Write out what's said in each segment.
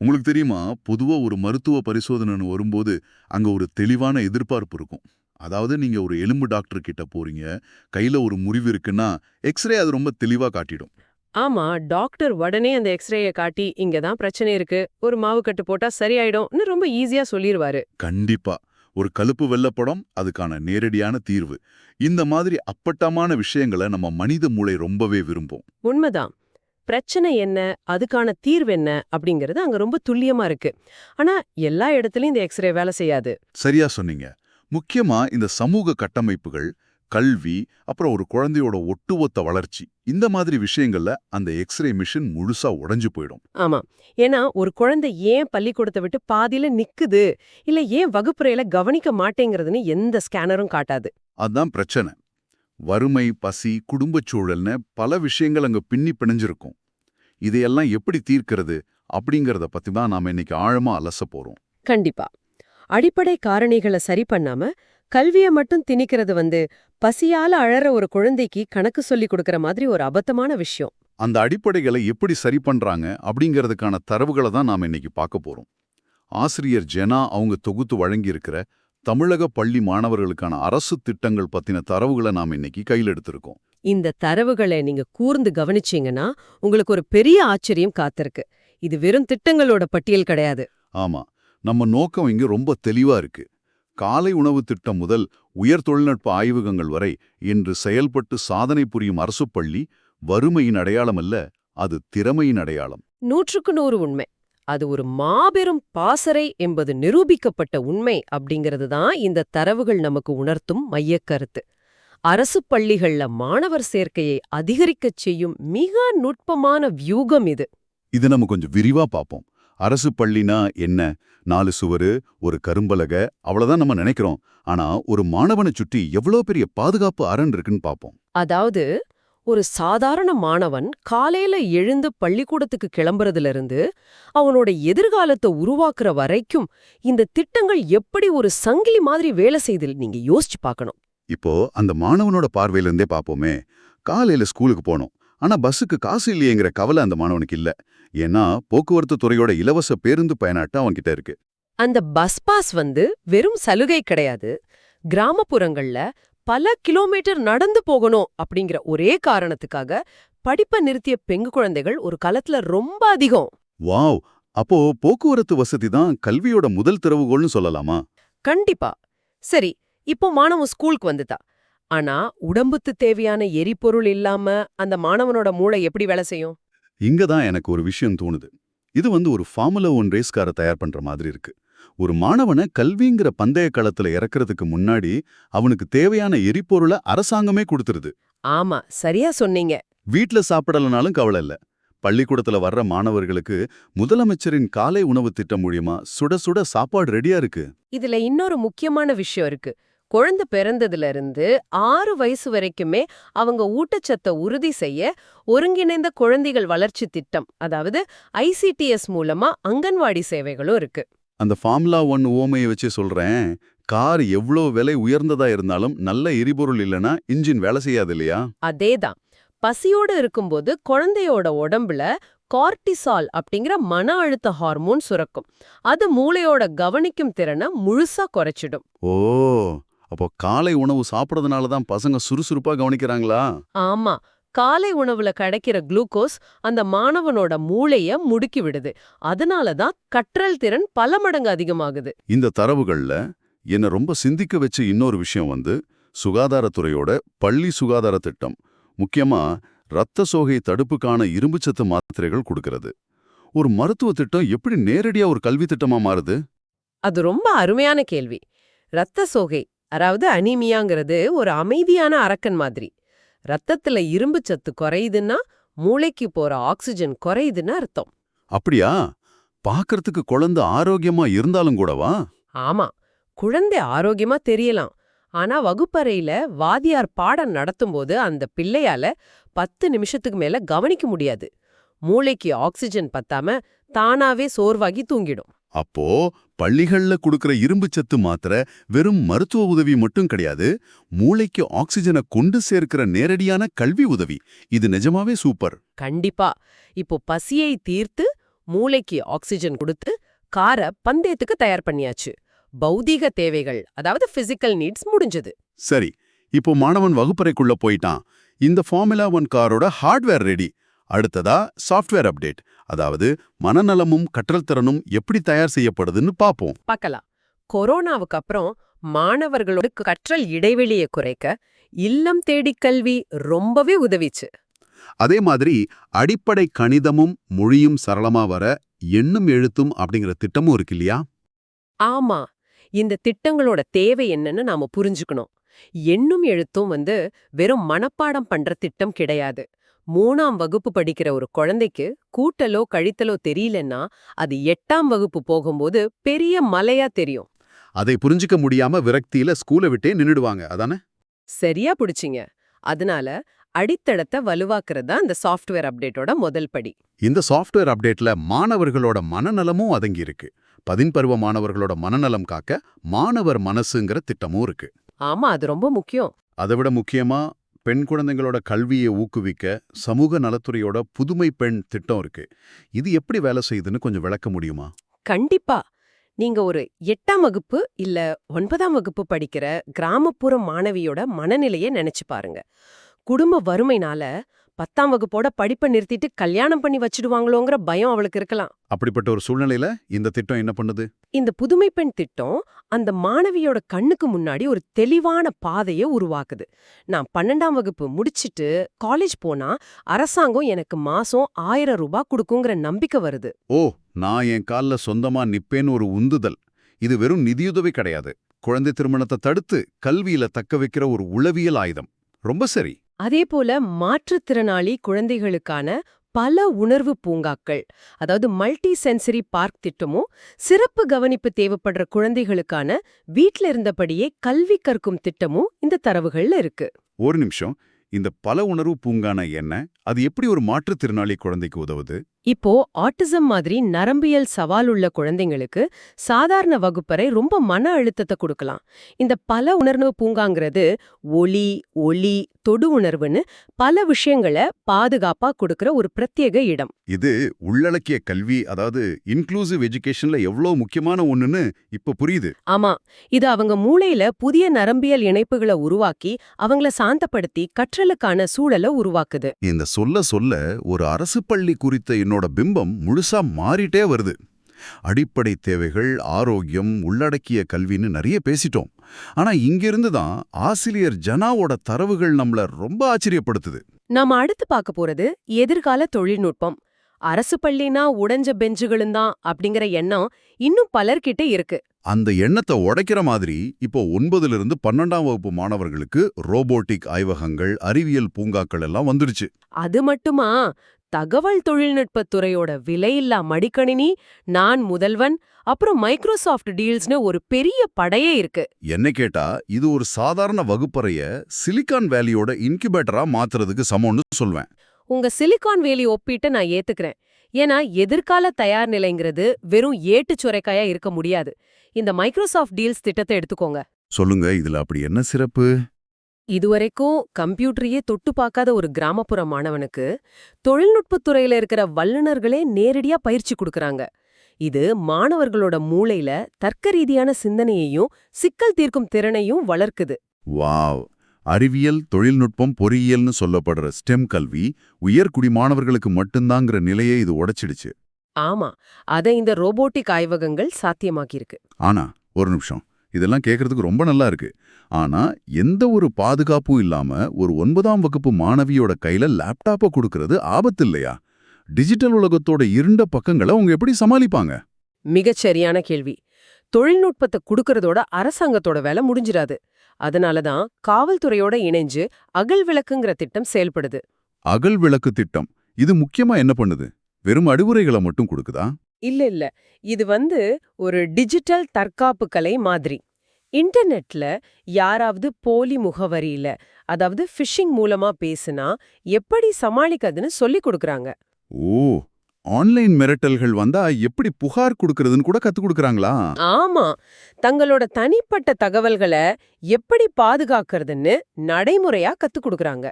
உங்களுக்கு தெரியுமா, பொதுவா ஒரு மருத்துவ பரிசோதனைன்னு வரும்போது அங்க ஒரு தெளிவான எதிர்பார்ப்பு இருக்கும். அதாவது நீங்க ஒரு எலும்பு டாக்டர் கிட்ட போறீங்க, கையில ஒரு முறிவு இருக்குன்னா எக்ஸ்ரே அது ரொம்ப தெளிவா காட்டிடும். ஆமா, டாக்டர் உடனே அந்த எக்ஸ்ரேய காட்டி இங்க தான் பிரச்சனை இருக்கு, ஒரு மாவு கட்டு போட்டா சரியாயிடும்னு ரொம்ப ஈஸியா சொல்லிருவாரு. கண்டிப்பா. ஒரு கழுப்பு வெள்ளப்படம் அதுக்கான நேரடியான தீர்வு. இந்த மாதிரி அப்பட்டமான விஷயங்கள நம்ம மனித மூளை ரொம்பவே விரும்பும். உண்மைதான். பிரச்சனை என்ன, அதுக்கான தீர்வு என்ன அப்படிங்கிறது அங்க ரொம்ப துல்லியமா இருக்கு. ஆனா எல்லா இடத்துலயும் இந்த எக்ஸ்ரே வேலை செய்யாது. சரியா சொன்னீங்க. முக்கியமா இந்த சமூக கட்டமைப்புகள், கல்வி, அப்புறம் ஒரு குழந்தையோட ஒட்டுமொத்த வளர்ச்சி, இந்த மாதிரி விஷயங்கள்ல அந்த எக்ஸ்ரே மிஷின் முழுசா உடைஞ்சு போயிடும். ஆமா. ஏன்னா ஒரு குழந்தை ஏன் பள்ளிக்கூடத்தை விட்டு பாதியில நிக்குது, இல்ல ஏன் வகுப்பறையில கவனிக்க மாட்டேங்கிறதுன்னு எந்த ஸ்கேனரும் காட்டாது. அதான் பிரச்சனை. வறுமை, பசி, குடும்பச் சூழல்னு பல விஷயங்கள் அங்க பின்னி பிணைஞ்சிருக்கும். இதையெல்லாம் எப்படி தீர்க்கிறது அப்படிங்கறத பத்தி தான் நாம இன்னைக்கு ஆழமா அலசப் போறோம். கண்டிப்பா. அடிப்படை காரணிகளை சரி பண்ணாம கல்விய மட்டும் திணிக்கிறது பசியால அழற ஒரு குழந்தைக்கு கணக்கு சொல்லி கொடுக்கற மாதிரி ஒரு அபத்தமான விஷயம். அந்த அடிப்படைகளை எப்படி சரி பண்றாங்க அப்படிங்கறதுக்கான தரவுகளை தான் நாம இன்னைக்கு பார்க்க போறோம். ஆசிரியர் ஜெனா அவங்க தொகுத்து வழங்கியிருக்கிற தமிழக பள்ளி மாணவர்களுக்கான அரசு திட்டங்கள் பத்தின தரவுகளை நாம இன்னைக்கு கையில் எடுத்திருக்கோம். இந்த தரவுகளை நீங்க கூர்ந்து கவனிச்சீங்கன்னா உங்களுக்கு ஒரு பெரிய ஆச்சரியம் காத்திருக்கு. இது வெறும் திட்டங்களோட பட்டியல் கிடையாது. ஆமா, நம்ம நோக்கம் இங்க ரொம்ப தெளிவா இருக்கு. காலை உணவு திட்டம் முதல் உயர் தொழில்நுட்ப ஆய்வகங்கள் வரை இன்று செயல்பட்டு சாதனை புரியும் அரசுப் பள்ளி வறுமையின் அடையாளம் அல்ல, அது திறமையின் அடையாளம். 100க்கு 100 உண்மை. அது ஒரு மாபெரும் பாசறை என்பது நிரூபிக்கப்பட்ட உண்மை அப்படிங்கிறது தான் இந்த தரவுகள் நமக்கு உணர்த்தும் மையக்கருத்து. அரசு பள்ளிகள்ல மாணவர் சேர்க்கையை அதிகரிக்கச் செய்யும் மிக நுட்பமான வியூகம் இது. இது நம்ம கொஞ்சம் விரிவா பார்ப்போம். அரசு பள்ளினா என்ன? 4 சுவரு, ஒரு கரும்பலக, அவ்வளவுதான் நம்ம நினைக்கிறோம். ஆனா ஒரு மாணவனை சுற்றி எவ்வளோ பெரிய பாதுகாப்பு அரண் இருக்குன்னு பார்ப்போம். அதாவது ஒரு சாதாரண மாணவன் காலையில எழுந்து பள்ளிக்கூடத்துக்கு கிளம்புறதுல இருந்து அவனோட எதிர்காலத்தை உருவாக்குற வரைக்கும் இந்த திட்டங்கள் எப்படி ஒரு சங்கிலி மாதிரி வேலை செய்து நீங்க யோசிச்சு பார்க்கணும். இப்போ அந்த மாணவனோட பார்வையில இருந்தே பார்ப்போமே. காலையில ஸ்கூலுக்கு போனோம், ஆனா பஸ்ஸுக்கு காசு இல்லையேங்கிற கவலை அந்த மாணவனுக்கு இல்ல. ஏன்னா போக்குவரத்து துறையோட இலவச பேருந்து பயனாட்ட அவன்கிட்ட இருக்கு. அந்த பஸ் பாஸ் வெறும் சலுகை கிடையாது. கிராமப்புறங்கள்ல பல கிலோமீட்டர் நடந்து போகணும் அப்படிங்கிற ஒரே காரணத்துக்காக படிப்பை நிறுத்திய பெண் குழந்தைகள் ஒரு காலத்துல ரொம்ப அதிகம். வாவ்! அப்போ போக்குவரத்து வசதி தான் கல்வியோட முதல் திறவுகோல்னு சொல்லலாமா? கண்டிப்பா. சரி, இப்போ மாணவன் ஸ்கூலுக்கு வந்துட்டா. ஆனா உடம்புக்கு தேவையான எரிபொருள் இல்லாம அந்த மாணவனோட மூளை எப்படி வேலை செய்யும்? இங்க தான் எனக்கு ஒரு விஷயம் தோணுது. இது ஒரு ஃபார்முலா 1 ரேஸ்கார தயார் பண்ற மாதிரி இருக்கு. ஒரு மாணவனை கல்விங்கிற பந்தய களத்துல இறக்குறதுக்கு முன்னாடி அவனுக்கு தேவையான எரிபொருளை அரசாங்கமே கொடுத்துருது. ஆமா, சரியா சொன்னீங்க. வீட்ல சாப்பிடலனாலும் கவலை இல்ல. பள்ளிக்கூடத்துல வர்ற மாணவர்களுக்கு முதலமைச்சரின் காலை உணவு திட்டம் மூலியமா சுட சுட சாப்பாடு ரெடியா இருக்கு. இதுல இன்னொரு முக்கியமான விஷயம் இருக்கு. குழந்தை பிறந்ததுல இருந்து 6 வயசு வரைக்குமே அவங்க ஊட்டச்சத்தை உறுதி செய்ய ஒருங்கிணைந்த குழந்தைகள் வளர்ச்சி திட்டம், அதாவது ICTS மூலமா அங்கன்வாடி சேவைகளும் இருக்கு. அந்த ஃபார்முலா 1 உவமையை வச்சு சொல்றேன். கார் எவ்ளோ விலை உயர்ந்ததா இருந்தாலும் நல்ல எரிபொருள் இல்லனா இன்ஜின் வேலை செய்யாது இல்லையா? அதேதான். பசியோட இருக்கும்போது குழந்தையோட உடம்புல கார்டிசால் அப்படிங்கிற மன அழுத்த ஹார்மோன் சுரக்கும். அது மூளையோட கவனிக்கும் திறனை முழுசா குறைச்சிடும். ஓ! அப்போ காலை உணவு சாப்பிடுறதுனால தான் பசங்க சுறுசுறுப்பா கவனிக்கிறாங்களா? ஆமா, காலை உணவுல கிடைக்கிற குளுக்கோஸ் அந்த மாணவனோட மூளைய முடுக்கி விடுது. அதனால தான் கற்றல் திறன் பல மடங்கு அதிகமாகுது. இந்த தரவுகள்ல என்ன ரொம்ப சிந்திக்க வச்ச இன்னொரு விஷயம் சுகாதாரத்துறையோட பள்ளி சுகாதார திட்டம். முக்கியமா இரத்த சோகை தடுப்புக்கான இரும்புச்சத்து மாத்திரைகள் கொடுக்கிறது. ஒரு மருத்துவ திட்டம் எப்படி நேரடியா ஒரு கல்வி திட்டமா மாறுது? அது ரொம்ப அருமையான கேள்வி. இரத்த சோகை, அதாவது அனீமியாங்கிறது ஒரு அமைதியான அரக்கன் மாதிரி. ரத்தத்துல இரும்பு சத்து குறையுதுன்னா மூளைக்கு போற ஆக்சிஜன் குறையுதுன்னு அர்த்தம். அப்படியா? பார்க்கறதுக்கு குழந்தை ஆரோக்கியமா இருந்தாலும் கூடவா? ஆமா, குழந்தை ஆரோக்கியமா தெரியலாம். ஆனா வகுப்பறையில வாதியார் பாடம் நடத்தும்போது அந்த பிள்ளையால 10 நிமிஷத்துக்கு மேல கவனிக்க முடியாது. மூளைக்கு ஆக்சிஜன் பத்தாம தானாவே சோர்வாகி தூங்கிடும். அப்போ பள்ளிகள்ல கொடுக்கிற இரும்புச்சத்து மாத்திரை வெறும் மருத்துவ உதவி மட்டும் கிடையாது, மூளைக்கு ஆக்சிஜனை கொண்டு சேர்க்கிற நேரடியான கல்வி உதவி. இது நிஜமாவே சூப்பர். கண்டிப்பா. இப்போ பசியை தீர்த்து மூளைக்கு ஆக்சிஜன் கொடுத்து காரை பந்தயத்துக்கு தயார் பண்ணியாச்சு. பௌதீக தேவைகள், அதாவது பிசிக்கல் நீட்ஸ் முடிஞ்சது. சரி, இப்போ மாணவன் வகுப்பறைக்குள்ள போயிட்டான். இந்த ஃபார்முலா 1 காரோட ஹார்ட்வேர் ரெடி. அடுத்ததா சாஃப்ட்வேர் அப்டேட், அதாவது மனநலமும் கற்றல் திறனும் எப்படி தயார் செய்யப்படுதுன்னு பாப்போம். பார்க்கலாம். கொரோனாவுக்கு அப்புறம் மாணவர்களோட கற்றல் இடைவெளியை குறைக்க இல்லம் தேடி கல்வி ரொம்பவே உதவிச்சு. அதே மாதிரி அடிப்படை கணிதமும் மொழியும் சரளமா வர எண்ணும் எழுத்தும் அப்படிங்கிற திட்டமும் இருக்கு இல்லையா? ஆமா, இந்த திட்டங்களோட தேவை என்னன்னு நாம புரிஞ்சுக்கணும். எண்ணும் எழுத்தும் வெறும் மனப்பாடம் பண்ற திட்டம் கிடையாது. 3ஆம் வகுப்பு படிக்கிற ஒரு குழந்தைக்கு கூட்டலோ கழித்தலோ தெரியலன்னா அது 8ஆம் வகுப்பு போகும்போது பெரிய மலையா தெரியும். அதை புரிஞ்சுக்க முடியாம விரக்தியில ஸ்கூலை விட்டே நின்னுடுவாங்க, அதானே? சரியா பிடிச்சிங்க. அதனால அடித்தளத்தை வலுவாக்குறதா இந்த சாஃப்ட்வேர் அப்டேட்டோட முதல் படி. இந்த சாஃப்ட்வேர் அப்டேட்ல மாணவர்களோட மனநலமும் அடங்கி இருக்கு. 10 பருவ மாணவர்களோட மனநலம் காக்க மாணவர் மனசுங்கிற திட்டமும் இருக்கு. ஆமா, அது ரொம்ப முக்கியம். அதை விட முக்கியமா பெண் குழந்தைங்களோட கல்வியை ஊக்குவிக்க சமூக நலத்துறையோட புதுமை பெண் திட்டம் இருக்கு. இது எப்படி வேலை செய்யுதுன்னு கொஞ்சம் விளக்க முடியுமா? கண்டிப்பா. நீங்க ஒரு 8ஆம் வகுப்பு இல்ல 9ஆம் வகுப்பு படிக்கிற கிராமப்புற மாணவியோட மனநிலையை நினைச்சு பாருங்க. குடும்ப வறுமைனால 10ஆம் வகுப்போட படிப்பை நிறுத்திட்டு கல்யாணம் பண்ணி வச்சிடுவாங்களோங்கிற பயம் அவளுக்கு இருக்கலாம். அப்படிப்பட்ட ஒரு சூழ்நிலையில இந்த திட்டம் என்ன பண்ணுது? இந்த புதுமை பெண் திட்டம் அந்த மாணவியோட கண்ணுக்கு முன்னாடி ஒரு தெளிவான பாதையை உருவாக்குது. நான் 12ஆம் வகுப்பு முடிச்சிட்டு காலேஜ் போனா அரசாங்கம் எனக்கு மாசம் 1000 ரூபாய் கொடுக்குங்கிற நம்பிக்கை வருது. ஓ, நான் என் கால்ல சொந்தமா நிப்பேன்னு ஒரு உந்துதல். இது வெறும் நிதியுதவி கிடையாது. குழந்தை திருமணத்தை தடுத்து கல்வியில தக்க வைக்கிற ஒரு உளவியல் ஆயுதம். ரொம்ப சரி. அதேபோல மாற்றுத்திறனாளி குழந்தைகளுக்கான பல உணர்வு பூங்காக்கள், அதாவது மல்டி சென்சரி பார்க் திட்டமும், சிறப்பு கவனிப்பு தேவைப்படுற குழந்தைகளுக்கான வீட்ல இருந்தபடியே கல்வி கற்கும் திட்டமும் இந்த தரவுகள்ல இருக்கு. ஒரு நிமிஷம், இந்த பல உணர்வு பூங்கான என்ன? அது எப்படி ஒரு மாற்றுத்திறனாளி குழந்தைக்கு உதவுது? இப்போ ஆட்டிசம் மாதிரி நரம்பியல் சவால் உள்ள குழந்தைங்களுக்கு சாதாரண வகுப்பறை ரொம்ப மன அழுத்தத்தை கொடுக்கலாம். இந்த பல உணர்வு பூங்காங்கிறது ஒலி, ஒளி, தொடு உணர்வுன்னு பல விஷயங்களை பாதுகாப்பா கொடுக்கிற ஒரு பிரத்யேக இடம். இது உள்ளடக்கிய கல்வி, அதாவது இன்க்ளூசிவ் எஜுகேஷன்ல எவ்வளவு முக்கியமான ஒண்ணுன்னு இப்ப புரியுது. ஆமா, இது அவங்க மூளையில புதிய நரம்பியல் இணைப்புகளை உருவாக்கி அவங்கள சாந்தப்படுத்தி கற்றலுக்கான சூழலை உருவாக்குது. இந்த சொல்ல ஒரு அரசு பள்ளி குறித்த என்னோட பிம்பம் முழுசா மாறிட்டே வருது. அடிப்படை தேவைகள், ஆரோக்கியம், உள்ளடக்கிய கல்வின்னு நிறைய பேசிட்டோம். ஆனா இங்கிருந்து தான் ஆசிரியர் ஜனாவோட தரவுகள் நம்மள ரொம்ப ஆச்சரியப்படுத்துது. நாம அடுத்து பார்க்க போறது எதிர்கால தொழில்நுட்பம். அரசு பள்ளினா உடைஞ்ச பெஞ்சுகளும் தான் அப்படிங்கிற எண்ணம் இன்னும் பலர்கிட்ட இருக்கு. அந்த எண்ணத்தை உடைக்கிற மாதிரி இப்போ 9லிருந்து 12ஆம் வகுப்பு மாணவர்களுக்கு ரோபோட்டிக் ஆய்வகங்கள், அறிவியல் பூங்காக்கள் எல்லாம் வந்துருச்சு. அது மட்டுமா, தகவல் தொழில்நுட்பத்துறையோட விலையில்லா மடிக்கணினி, நான் முதல்வன், அப்புறம் மைக்ரோசாஃப்ட் டீல்ஸ்னு ஒரு பெரிய படையே இருக்கு. என்ன கேட்டா இது ஒரு சாதாரண வகுப்பறைய சிலிகான் வேலியோட இன்குபேட்டரா மாத்துறதுக்கு சமம்னு சொல்வேன். உங்க சிலிகான் வேலி ஒப்பீட்டை நான் ஏத்துக்கிறேன். ஏன்னா எதிர்கால தயார் நிலைங்கிறது வெறும் ஏட்டுச் சுரைக்காயா இருக்க முடியாது. இந்த மைக்ரோசாஃப்ட் டீல்ஸ் திட்டத்தை எடுத்துக்கோங்க. சொல்லுங்க, இதுல அப்படி என்ன சிறப்பு? இதுவரைக்கும் கம்ப்யூட்டரையே தொட்டு பார்க்காத ஒரு கிராமப்புற மாணவனுக்கு தொழில்நுட்பத்துறையில இருக்கிற வல்லுநர்களே நேரடியா பயிற்சி கொடுக்கறாங்க. இது மாணவர்களோட மூளையில தர்க்க ரீதியான சிந்தனையையும் சிக்கல் தீர்க்கும் திறனையும் வளர்க்குது. வாவ்! அறிவியல், தொழில்நுட்பம், பொறியியல்னு சொல்லப்படுற ஸ்டெம் கல்வி உயர்குடி மாணவர்களுக்கு மட்டும்தாங்கிற நிலையை இது உடைச்சிடுச்சு. ஆமா, அதை இந்த ரோபோட்டிக் ஆய்வகங்கள் சாத்தியமாக்கியிருக்கு. ஆனா ஒரு நிமிஷம், இதெல்லாம் கேட்கறதுக்கு ரொம்ப நல்லா இருக்கு. ஆனா எந்த ஒரு பாதுகாப்பும் இல்லாம ஒரு 9ஆம் வகுப்பு மாணவியோட கையில லேப்டாப்பை கொடுக்கறது ஆபத்து இல்லையா? டிஜிட்டல் உலகத்தோட இருண்ட பக்கங்களை அவங்க எப்படி சமாளிப்பாங்க? மிகச்சரியான கேள்வி. தொழில்நுட்பத்தை கொடுக்கறதோட அரசாங்கத்தோட வேலை முடிஞ்சிடாது. அதனாலதான் காவல்துறையோட இணைஞ்சு அகல் விளக்குங்கிற திட்டம் செயல்படுது. அகல் விளக்கு திட்டம் இது முக்கியமா என்ன பண்ணுது? வெறும் அறிவுரைகளை மட்டும் கொடுக்குதா? இல்ல, இது ஒரு டிஜிட்டல் தற்காப்பு கலை மாதிரி. இன்டர்நெட்ல யாராவது போலி முகவரியில, அதாவது ஃபிஷிங் மூலமா பேசுனா எப்படி சமாளிக்கிறதுன்னு சொல்லி கொடுக்கறாங்க. ஓ, ஆன்லைன் மிரட்டல்கள் வந்தா எப்படி புகார் கொடுக்கறதுன்னு கூட கத்து கொடுக்கறாங்களா? ஆமா, தங்களோட தனிப்பட்ட தகவல்களை எப்படி பாதுகாக்கிறதுன்னு நடைமுறையா கத்து கொடுக்கறாங்க.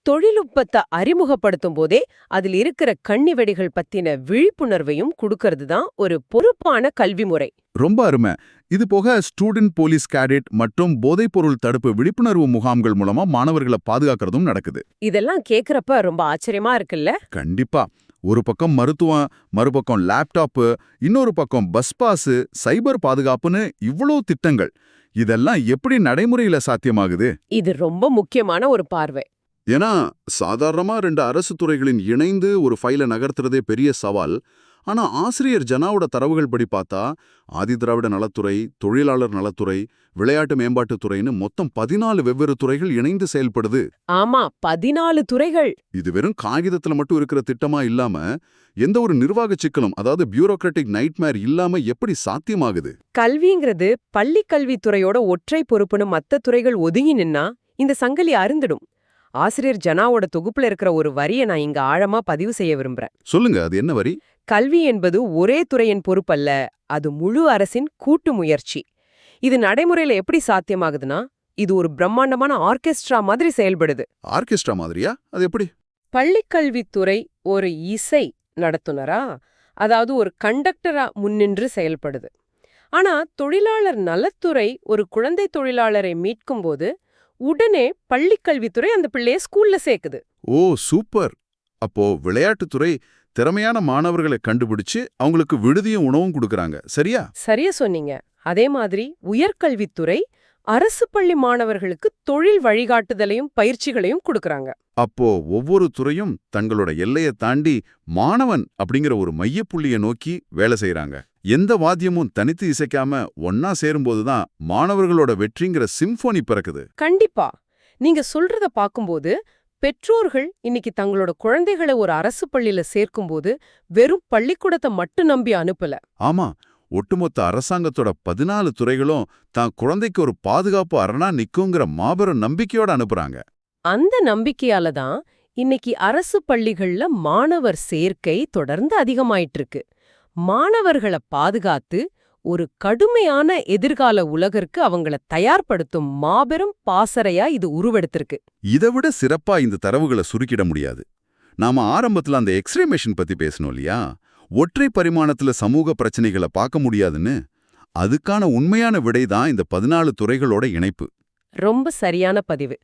தொழில்நுட்பத்தை அறிமுகப்படுத்தும் போதே அதில் இருக்கிற கண்ணிவெடிகள் பத்தின விழிப்புணர்வையும் கொடுக்கறது தான் ஒரு பொறுப்பான கல்வி முறை. ரொம்ப அருமை. இது போக ஸ்டூடெண்ட் போலீஸ் கேடெட் மற்றும் போதைப்பொருள் தடுப்பு விழிப்புணர்வு முகாம்கள் மூலமா மாணவர்களை பாதுகாக்கிறதும் நடக்குது. இதெல்லாம் கேக்குறப்ப ரொம்ப ஆச்சரியமா இருக்குல்ல? கண்டிப்பா. ஒரு பக்கம் மருத்துவம், மறுபக்கம் லேப்டாப்பு, இன்னொரு பக்கம் பஸ் பாஸ், சைபர் பாதுகாப்புன்னு இவ்ளோ திட்டங்கள். இதெல்லாம் எப்படி நடைமுறையில சாத்தியமாகுது? இது ரொம்ப முக்கியமான ஒரு பார்வை. ஏன்னா சாதாரணமா 2 அரசு துறைகளின் இணைந்து ஒரு ஃபைலை நகர்த்துறதே பெரிய சவால். ஆனா ஆசிரியர் ஜனாவோட தரவுகள் படி பார்த்தா ஆதிதிராவிட நலத்துறை, தொழிலாளர் நலத்துறை, விளையாட்டு மேம்பாட்டுத்துறைன்னு மொத்தம் 14 வெவ்வேறு துறைகள் இணைந்து செயல்படுது. ஆமா, 14 துறைகள். இது வெறும் காகிதத்துல மட்டும் இருக்கிற திட்டமா இல்லாம எந்த ஒரு நிர்வாக சிக்கலும், அதாவது பியூரோக்ராட்டிக் நைட்மேர் இல்லாம எப்படி சாத்தியமாகுது? கல்விங்கிறது பள்ளி கல்வித்துறையோட ஒற்றை பொறுப்புன்னு மத்த துறைகள் ஒதுங்கி நின்னா இந்த சங்கிலி அருந்துடும். ஆசிரியர் ஜனாவோட தொகுப்புல இருக்கிற ஒரு வரியை நான் இங்க ஆழமா பதிவு செய்ய விரும்புறேன். சொல்லுங்க, அது என்ன வரி? கல்வி என்பது ஒரே துறையின் பொறுப்பல்ல, அது முழு அரசின் கூட்டு முயற்சி. இது நடைமுறையில எப்படி சாத்தியமாகுதுன்னா, இது ஒரு பிரம்மாண்டமான ஆர்கெஸ்ட்ரா மாதிரி செயல்படுது. ஆர்கெஸ்ட்ரா மாதிரியா? அது எப்படி? பள்ளிக்கல்வித்துறை ஒரு இசை நடத்துனரா, அதாவது ஒரு கண்டக்டரா முன்னின்று செயல்படுது. ஆனா தொழிலாளர் நலத்துறை ஒரு குழந்தை தொழிலாளரை மீட்கும்போது உடனே பள்ளிக்கல்வித்துறை அந்த பிள்ளைய ஸ்கூல்ல சேர்க்குது. ஓ சூப்பர்! அப்போ விளையாட்டுத்துறை திறமையான மாணவர்களை கண்டுபிடிச்சு அவங்களுக்கு விடுதியும் உணவும் கொடுக்கறாங்க, சரியா? சரியா சொன்னீங்க. அதே மாதிரி உயர்கல்வித்துறை அரசு பள்ளி மாணவர்களுக்கு தொழில் வழிகாட்டுதலையும் பயிற்சிகளையும் கொடுக்கறாங்க. அப்போ ஒவ்வொரு துறையும் தங்களோட எல்லையை தாண்டி மாணவன் அப்படிங்கிற ஒரு மையப்புள்ளியை நோக்கி வேலை செய்யறாங்க. எந்த வாத்தியமும் தனித்து இசைக்காம ஒன்னா சேரும்போதுதான் மாணவர்களோட வெற்றிங்கிற சிம்பொனி பிறக்குது. கண்டிப்பா. நீங்க சொல்றத பாக்கும்போது பெற்றோர்கள் இன்னைக்கு தங்களோட குழந்தைகளை ஒரு அரசு பள்ளியில சேர்க்கும்போது வெறும் பள்ளிக்கூடத்தை மட்டும் நம்பி அனுப்பல. ஆமா, ஒட்டுமொத்த அரசாங்கத்தோட 14 துறைகளும் தான் குழந்தைக்கு ஒரு பாதுகாப்பு அரணா நிக்குங்கிற மாபெரும் நம்பிக்கையோட அனுப்புறாங்க. அந்த நம்பிக்கையால தான் இன்னைக்கு அரசு பள்ளிகள்ல மாணவர் சேர்க்கை தொடர்ந்து அதிகமாயிட்டு இருக்கு. மாணவர்களை பாதுகாத்து ஒரு கடுமையான எதிர்கால உலகிற்கு அவங்கள தயார்படுத்தும் மாபெரும் பாசறையா இது உருவெடுத்திருக்கு. இதைவிட சிறப்பா இந்த தரவுகளை சுருக்கிட முடியாது. நாம ஆரம்பத்துல அந்த எக்ஸ்ரே மெஷின் பத்தி பேசணும் இல்லையா? ஒற்றை பரிமாணத்துல சமூக பிரச்சனைகளை பார்க்க முடியாதுன்னு. அதுக்கான உண்மையான விடைதான் இந்த 14 துறைகளோட இணைப்பு. ரொம்ப சரியான பதிவு.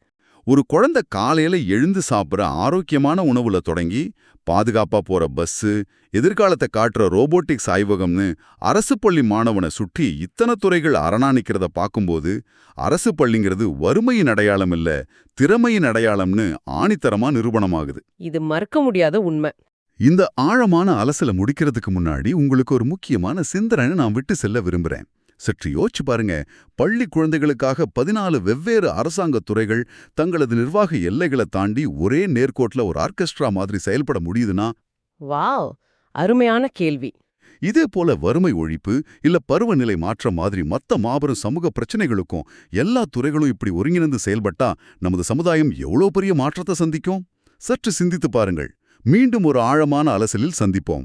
ஒரு குழந்தை காலையில எழுந்து சாப்பிட்ற ஆரோக்கியமான உணவுல தொடங்கி பாதுகாப்பா போற பஸ்ஸு, எதிர்காலத்தை காட்டுற ரோபோட்டிக்ஸ் ஆய்வகம்னு அரசு பள்ளி மாணவனை சுற்றி இத்தனை துறைகள் அரணா நிக்கிறத பார்க்கும்போது அரசு பள்ளிங்கிறது வறுமையின் அடையாளம் இல்ல, திறமையின் அடையாளம்னு ஆணித்தரமா நிரூபணமாகுது. இது மறக்க முடியாத உண்மை. இந்த ஆழமான அலசலை முடிக்கிறதுக்கு முன்னாடி உங்களுக்கு ஒரு முக்கியமான சிந்தனை நான் விட்டு செல்ல விரும்புறேன். சற்று யோசிச்சு பாருங்க. பள்ளி குழந்தைகளுக்காக 14 வெவ்வேறு அரசாங்க துறைகள் தங்களது நிர்வாக எல்லைகளை தாண்டி ஒரே நேர்கோட்ல ஒரு ஆர்கெஸ்ட்ரா மாதிரி செயல்பட முடியுதுன்னா? வாவ், அருமையான கேள்வி. இதே போல வறுமை ஒழிப்பு இல்ல பருவநிலை மாற்றம் மாதிரி மத்த மாபெரும் சமூக பிரச்சனைகளுக்கும் எல்லா துறைகளும் இப்படி ஒருங்கிணைந்து செயல்பட்டா நமது சமுதாயம் எவ்வளவு பெரிய மாற்றத்தை சந்திக்கும்? சற்று சிந்தித்து பாருங்கள். மீண்டும் ஒரு ஆழமான அலசலில் சந்திப்போம்.